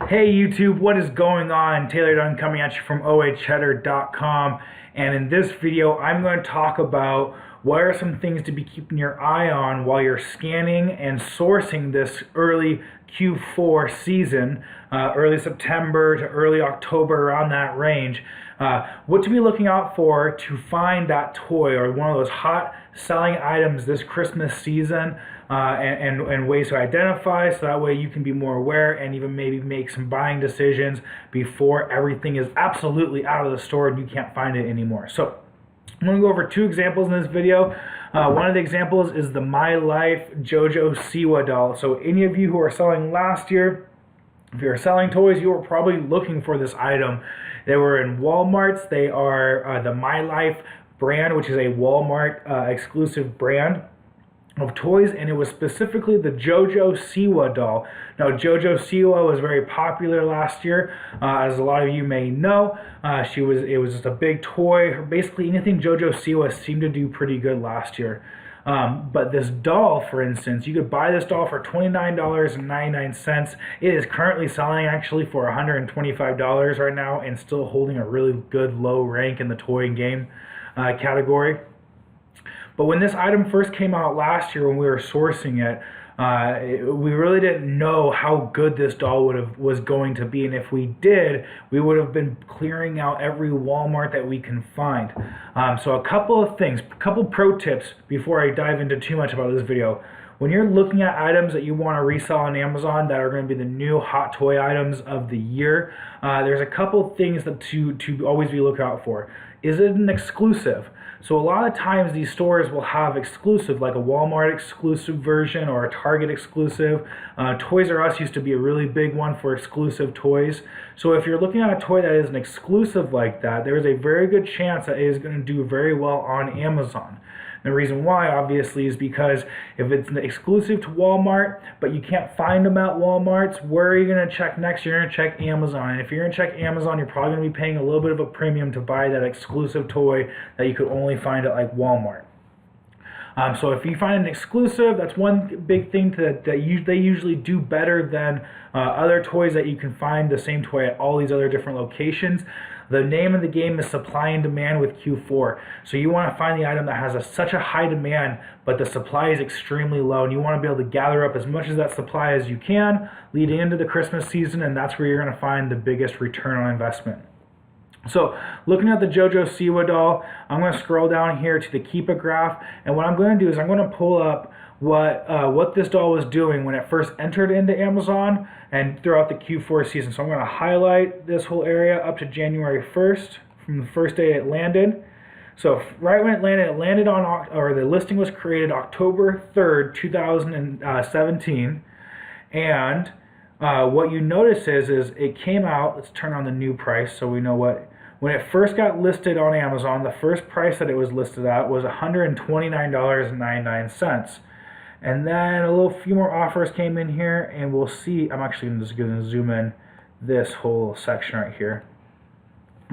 Hey YouTube, what is going on? Taylor Dunn coming at you from OACheddar.com, and in this video I'm going to talk about what are some things to be keeping your eye on while you're scanning and sourcing this early Q4 season, early September to early October, around that range. What to be looking out for to find that toy or one of those hot selling items this Christmas season, and ways to identify, so that way you can be more aware and even maybe make some buying decisions before everything is absolutely out of the store and you can't find it anymore. So I'm going to go over two examples in this video. One of the examples is the My Life JoJo Siwa doll. So any of you who are selling last year, if you're selling toys, you were probably looking for this item. They were in Walmarts. They are the My Life brand, which is a Walmart exclusive brand of toys, and it was specifically the JoJo Siwa doll. Now, JoJo Siwa was very popular last year, as a lot of you may know. It was just a big toy. Basically, anything JoJo Siwa seemed to do pretty good last year. But this doll, for instance, you could buy this doll for $29.99. It is currently selling actually for $125 right now, and still holding a really good low rank in the toy and game category. But when this item first came out last year, when we were sourcing it, we really didn't know how good this doll was going to be, and if we did, we would have been clearing out every Walmart that we can find. So a couple of things, a couple pro tips before I dive into too much about this video. When you're looking at items that you want to resell on Amazon that are going to be the new hot toy items of the year, there's a couple of things that to always be looking out for. Is it an exclusive? So a lot of times these stores will have exclusive, like a Walmart exclusive version or a Target exclusive. Toys R Us used to be a really big one for exclusive toys. So if you're looking at a toy that is an exclusive like that, there is a very good chance that it is going to do very well on Amazon. The reason why, obviously, is because if it's exclusive to Walmart, but you can't find them at Walmart's, where are you going to check next? You're going to check Amazon. And if you're going to check Amazon, you're probably going to be paying a little bit of a premium to buy that exclusive toy that you could only find at like Walmart. So if you find an exclusive, that's one big thing they usually do better than other toys that you can find the same toy at all these other different locations. The name of the game is supply and demand with Q4. So you want to find the item that has such a high demand, but the supply is extremely low, and you want to be able to gather up as much of that supply as you can leading into the Christmas season, and that's where you're going to find the biggest return on investment. So looking at the JoJo Siwa doll, I'm going to scroll down here to the Keep a Graph, and what I'm going to do is I'm going to pull up what this doll was doing when it first entered into Amazon and throughout the Q4 season. So I'm going to highlight this whole area up to January 1st, from the first day it landed. So right when it landed on, or the listing was created October 3rd, 2017, and what you notice is it came out. Let's turn on the new price so we know what. When it first got listed on Amazon, the first price that it was listed at was $129.99. And then a few more offers came in here, and we'll see. I'm actually just going to zoom in this whole section right here.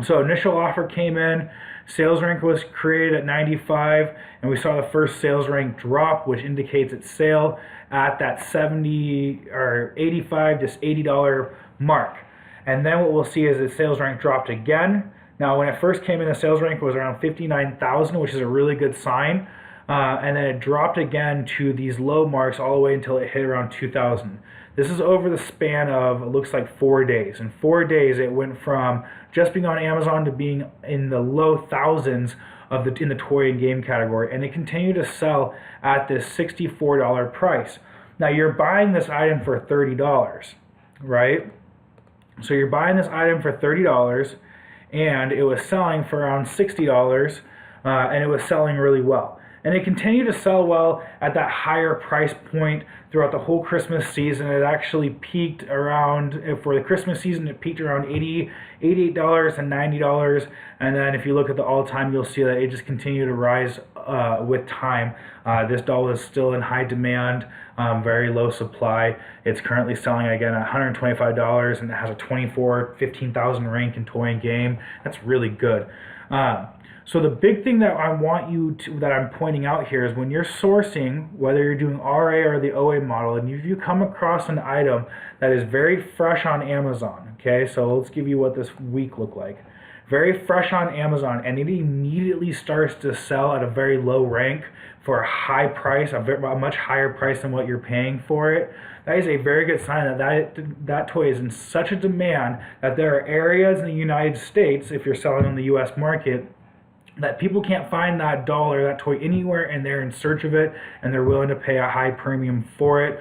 So initial offer came in, sales rank was created at 95, and we saw the first sales rank drop, which indicates its sale at that 70 or 85 to $80 mark. And then what we'll see is the sales rank dropped again. Now, when it first came in, the sales rank was around 59,000, which is a really good sign. And then it dropped again to these low marks all the way until it hit around 2,000. This is over the span of, it looks like, 4 days. In 4 days, it went from just being on Amazon to being in the low thousands in the toy and game category. And it continued to sell at this $64 price. Now, you're buying this item for $30, right? So you're buying this item for $30, and it was selling for around $60, and it was selling really well. And it continued to sell well at that higher price point throughout the whole Christmas season. It actually peaked around, for the Christmas season, it peaked around $88 and $90. And then if you look at the all-time, you'll see that it just continued to rise with time. This doll is still in high demand, very low supply. It's currently selling again at $125, and it has a 15,000 rank in toy and game. That's really good. So the big thing that that I'm pointing out here is when you're sourcing, whether you're doing RA or the OA model, and if you come across an item that is very fresh on Amazon, okay, so let's give you what this week looked like. Very fresh on Amazon, and it immediately starts to sell at a very low rank for a high price, a much higher price than what you're paying for it. That is a very good sign that toy is in such a demand that there are areas in the United States, if you're selling on the US market, that people can't find that doll or that toy anywhere, and they're in search of it, and they're willing to pay a high premium for it.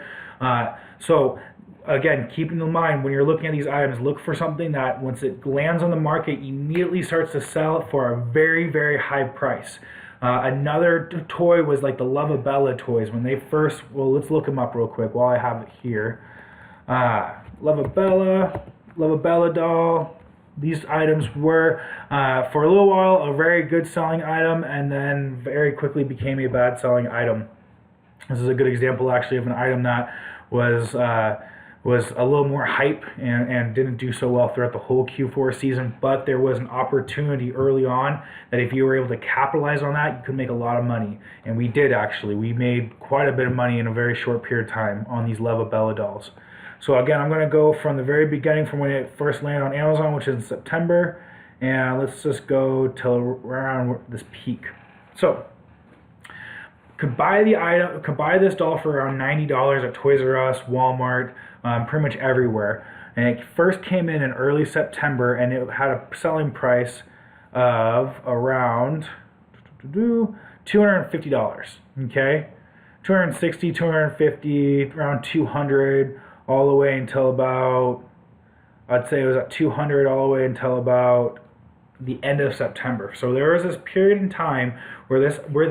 So again, keeping in mind when you're looking at these items, look for something that once it lands on the market, immediately starts to sell for a very, very high price. Another toy was like the Lovabella toys. When they first, well, let's look them up real quick while I have it here. Lovabella doll. These items were, for a little while, a very good selling item, and then very quickly became a bad selling item. This is a good example, actually, of an item that was a little more hype and didn't do so well throughout the whole Q4 season, but there was an opportunity early on that if you were able to capitalize on that, you could make a lot of money. And we did, actually. We made quite a bit of money in a very short period of time on these Lovabella dolls. So again, I'm going to go from the very beginning, from when it first landed on Amazon, which is in September, and let's just go till around this peak. So, could buy this doll for around $90 at Toys R Us, Walmart, pretty much everywhere. And it first came in early September, and it had a selling price of around $250. Okay, $260, $250, around $200. All the way until about, I'd say it was at $200 all the way until about the end of September. So there was this period in time where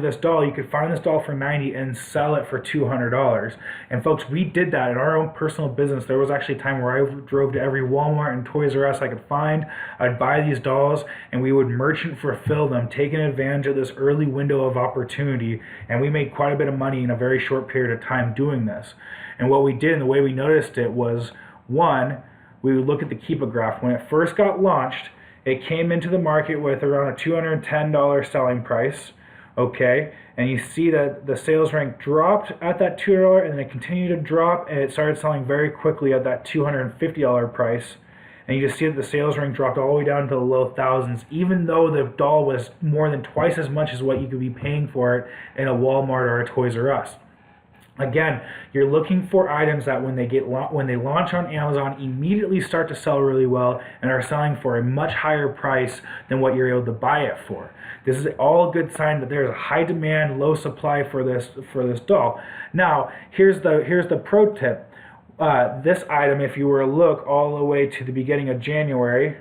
this doll, you could find this doll for $90 and sell it for $200. And folks, we did that in our own personal business. There was actually a time where I drove to every Walmart and Toys R Us I could find. I'd buy these dolls, and we would merchant fulfill them, taking advantage of this early window of opportunity. And we made quite a bit of money in a very short period of time doing this. And what we did, and the way we noticed it was, one, we would look at the Keepa graph. When it first got launched, it came into the market with around a $210 selling price, okay? And you see that the sales rank dropped at that $200, and then it continued to drop, and it started selling very quickly at that $250 price. And you just see that the sales rank dropped all the way down to the low thousands, even though the doll was more than twice as much as what you could be paying for it in a Walmart or a Toys R Us. Again, you're looking for items that when they launch on Amazon, immediately start to sell really well and are selling for a much higher price than what you're able to buy it for. This is all a good sign that there's a high demand, low supply for this doll. Now, here's the pro tip. This item, if you were to look all the way to the beginning of January,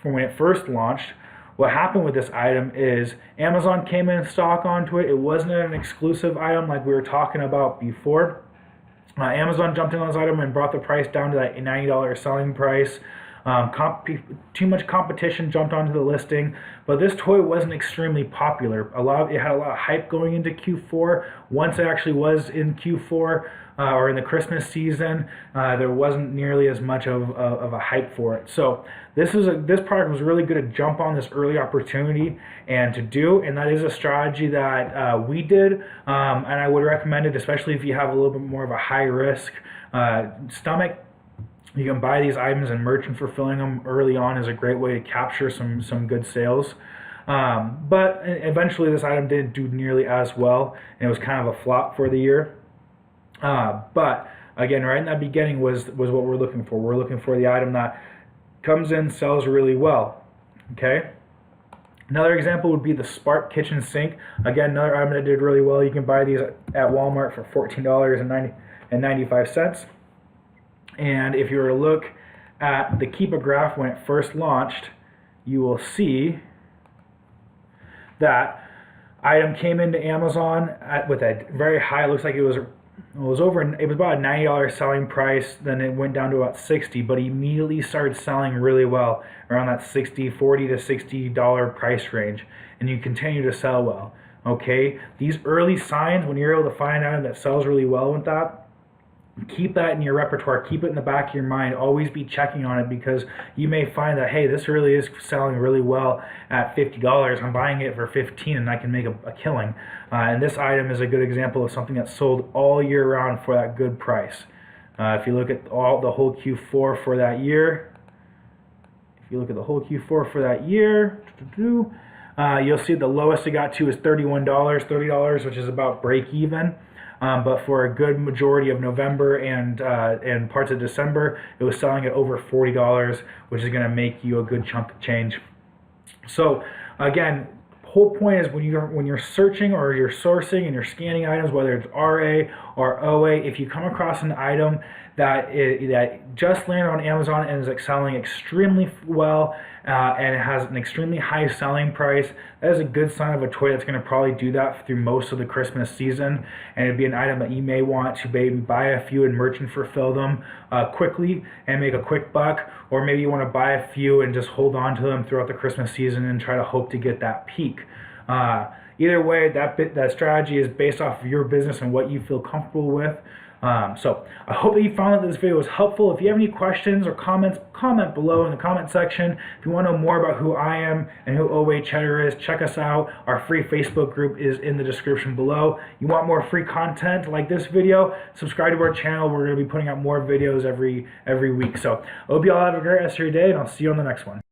from when it first launched, what happened with this item is Amazon came in stock onto it. It wasn't an exclusive item like we were talking about before. Amazon jumped in on this item and brought the price down to that $90 selling price. Too much competition jumped onto the listing, but this toy wasn't extremely popular. It had a lot of hype going into Q4. Once it actually was in Q4 or in the Christmas season, there wasn't nearly as much of a hype for it. So this product was really good to jump on this early opportunity and to do, and that is a strategy that we did, and I would recommend it, especially if you have a little bit more of a high risk stomach. You can buy these items, and merchant fulfilling them early on is a great way to capture some good sales. But eventually this item didn't do nearly as well, and it was kind of a flop for the year. But again, right in that beginning was what we're looking for. We're looking for the item that comes in, sells really well. Okay? Another example would be the Spark kitchen sink. Again, another item that did really well. You can buy these at Walmart for $14.95. And if you were to look at the Keepa graph when it first launched, you will see that item came into Amazon with a very high, looks like it was about a $90 selling price, then it went down to about $60, but immediately started selling really well around that $40 to $60 price range, and you continue to sell well. Okay, these early signs, when you're able to find an item that sells really well with that, keep that in your repertoire, keep it in the back of your mind, always be checking on it, because you may find that, hey, this really is selling really well at $50, I'm buying it for $15 and I can make a killing. And this item is a good example of something that's sold all year round for that good price. If you look at the whole Q4 for that year, you'll see the lowest it got to is $30, which is about break even. But for a good majority of November and parts of December, it was selling at over $40, which is going to make you a good chunk of change. So again, whole point is when you're searching or you're sourcing and you're scanning items, whether it's RA or OA, if you come across an item that just landed on Amazon and is selling extremely well and it has an extremely high selling price, that is a good sign of a toy that's going to probably do that through most of the Christmas season. And it'd be an item that you may want to maybe buy a few and merchant fulfill them quickly and make a quick buck, or maybe you want to buy a few and just hold on to them throughout the Christmas season and try to hope to get that peak. Either way, that strategy is based off of your business and what you feel comfortable with. So I hope that you found that this video was helpful. If you have any questions or comments, comment below in the comment section. If you want to know more about who I am and who OA Cheddar is, check us out. Our free Facebook group is in the description below. You want more free content like this video, subscribe to our channel. We're going to be putting out more videos every week. So I hope you all have a great rest of your day, and I'll see you on the next one.